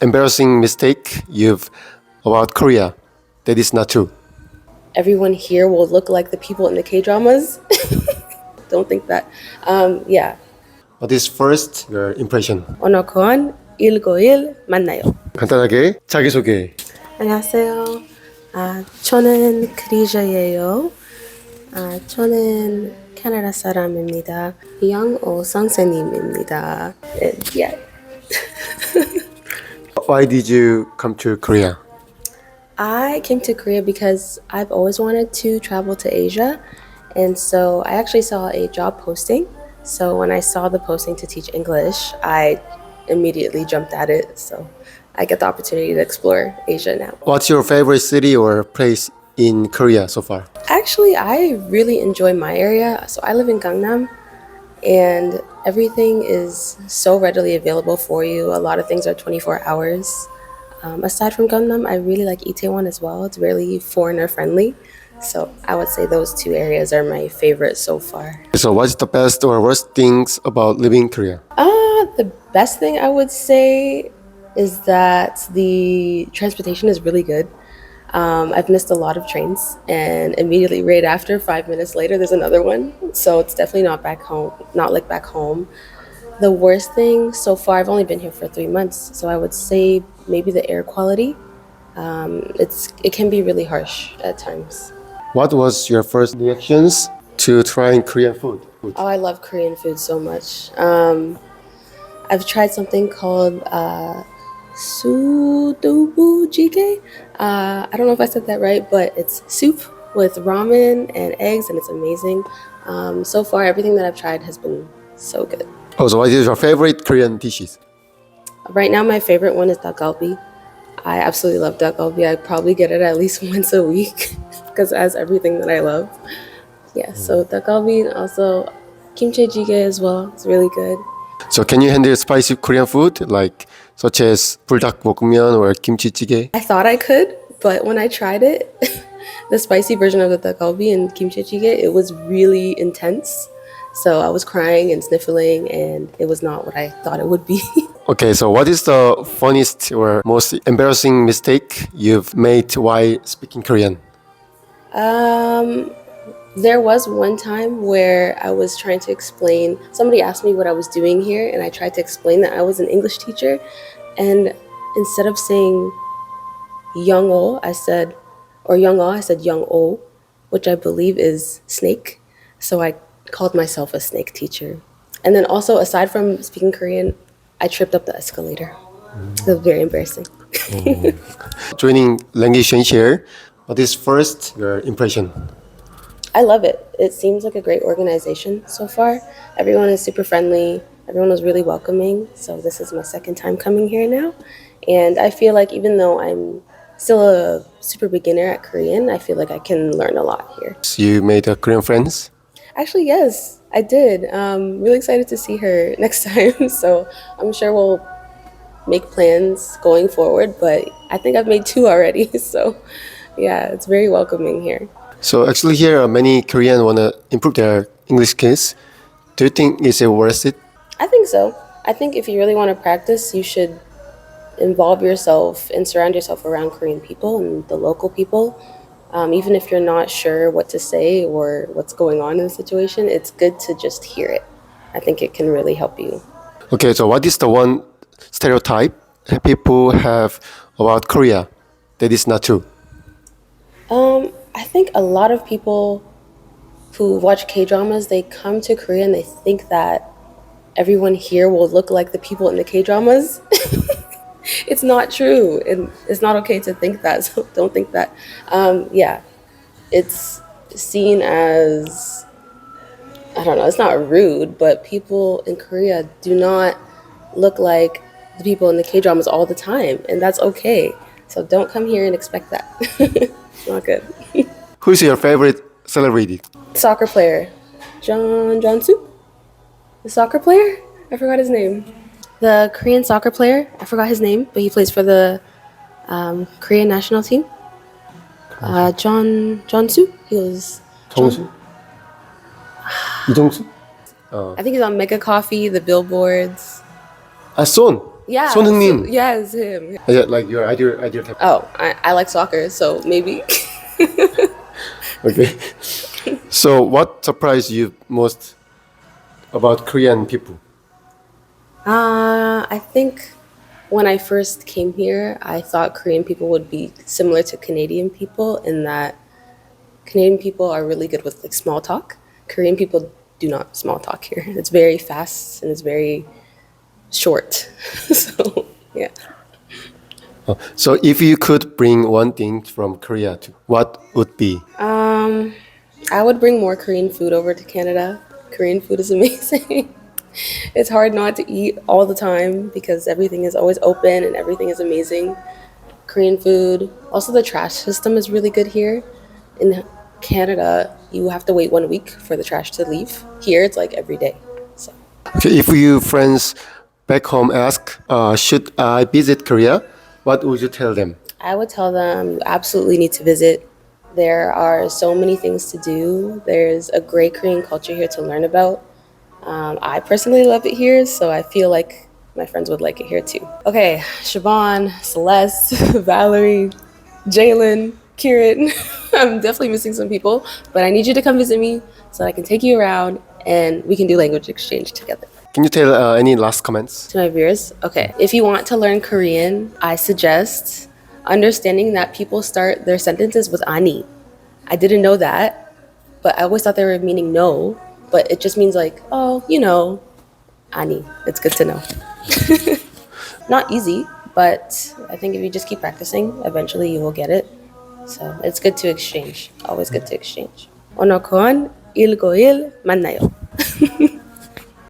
embarrassing mistake you've about Korea that is not true? Everyone here will look like the people in the K-dramas. Don't think that. Yeah. What is first your impression? 언어교환 만나요. 간단하게 자기소개. 안녕하세요. 저는 크리저예요. 저는 캐나다 사람입니다. 영어 선생님입니다. Yeah. Why did you come to Korea? I came to Korea because I've always wanted to travel to Asia. And so I actually saw a job posting. So when I saw the posting to teach English, I immediately jumped at it. So I get the opportunity to explore Asia now. What's your favorite city or place in Korea so far? Actually, I really enjoy my area. So I live in Gangnam, and everything is so readily available for you. A lot of things are 24 hours. Aside from Gangnam, I really like Itaewon as well. It's really foreigner friendly. So I would say those two areas are my favorite so far. So what's the best or worst things about living in Korea? The best thing I would say is that the transportation is really good. I've missed a lot of trains, and immediately right after, 5 minutes later, there's another one. So it's definitely not like back home. The worst thing so far, I've only been here for 3 months, so I would say maybe the air quality. It can be really harsh at times. What was your first reactions to trying Korean food? Oh, I love Korean food so much. I've tried something called sudobu jjigae. I don't know if I said that right, but it's soup with ramen and eggs, and it's amazing. So far, everything that I've tried has been so good. Oh, so what is your favorite Korean dishes? Right now, my favorite one is 닭갈비. I absolutely love 닭갈비. I probably get it at least once a week because it has everything that I love. Yeah, so 닭갈비 and also kimchi jjigae as well. It's really good. So can you handle spicy Korean food like such as 불닭볶음면 or kimchi jjigae? I thought I could, but when I tried it, the spicy version of the 닭갈비 and kimchi jjigae, it was really intense. So I was crying and sniffling, and it was not what I thought it would be. Okay, so what is the funniest or most embarrassing mistake you've made while speaking Korean? There was one time where I was trying to explain, somebody asked me what I was doing here, and I tried to explain that I was an English teacher, and instead of saying young-o, I said young-o, which I believe is snake. So I called myself a snake teacher. And then also, aside from speaking Korean, I tripped up the escalator. It was very embarrassing. Joining language here, what is first your impression? I love it. It seems like a great organization so far. Everyone is super friendly. Everyone was really welcoming. So this is my second time coming here now. And I feel like even though I'm still a super beginner at Korean, I feel like I can learn a lot here. So you made Korean friends? Actually, yes, I did. Really excited to see her next time. So I'm sure we'll make plans going forward. But I think I've made 2 already. So yeah, it's very welcoming here. So actually here many Korean want to improve their English skills. Do you think it's worth it? I think so. I think if you really want to practice, you should involve yourself and surround yourself around Korean people and the local people. Even if you're not sure what to say or what's going on in the situation, it's good to just hear it. I think it can really help you. Okay, so what is the one stereotype people have about Korea that is not true? I think a lot of people who watch K-dramas, they come to Korea and they think that everyone here will look like the people in the K-dramas. It's not true, and it's not okay to think that, so don't think that. Yeah, it's seen as, I don't know, it's not rude, but people in Korea do not look like the people in the K-dramas all the time, and that's okay. So don't come here and expect that. It's not good. Who's your favorite celebrity? Soccer player, John-Soo? The soccer player? I forgot his name. The Korean soccer player, I forgot his name, but he plays for the Korean national team. John-Soo? He was... 정수? 이정수? I think he's on Mega Coffee, the billboards. Son. Yeah. 손흥민. Yeah, it's him. Is that like your ideal type? Oh, I like soccer, so maybe. Okay. So what surprised you most about Korean people? I think when I first came here, I thought Korean people would be similar to Canadian people in that Canadian people are really good with like small talk. Korean people do not small talk here. It's very fast and it's very short. So, yeah. So if you could bring one thing from Korea to what would be? I would bring more Korean food over to Canada. Korean food is amazing. It's hard not to eat all the time because everything is always open and everything is amazing. Korean food. Also, the trash system is really good here. In Canada, you have to wait 1 week for the trash to leave. Here, it's like every day. So, Okay, if your friends back home ask, should I visit Korea? What would you tell them? I would tell them you absolutely need to visit. There are so many things to do. There's a great Korean culture here to learn about. I personally love it here, so I feel like my friends would like it here too. Okay, Siobhan, Celeste, Valerie, Jalen, Kieran. I'm definitely missing some people, but I need you to come visit me so I can take you around and we can do language exchange together. Can you tell any last comments? To my viewers, okay, if you want to learn Korean, I suggest understanding that people start their sentences with ani. I didn't know that, but I always thought they were meaning no, but it just means like, oh, you know, ani. It's good to know. Not easy, but I think if you just keep practicing, eventually you will get it. So it's good to exchange. Always good to exchange. 언어교환 191 만나요.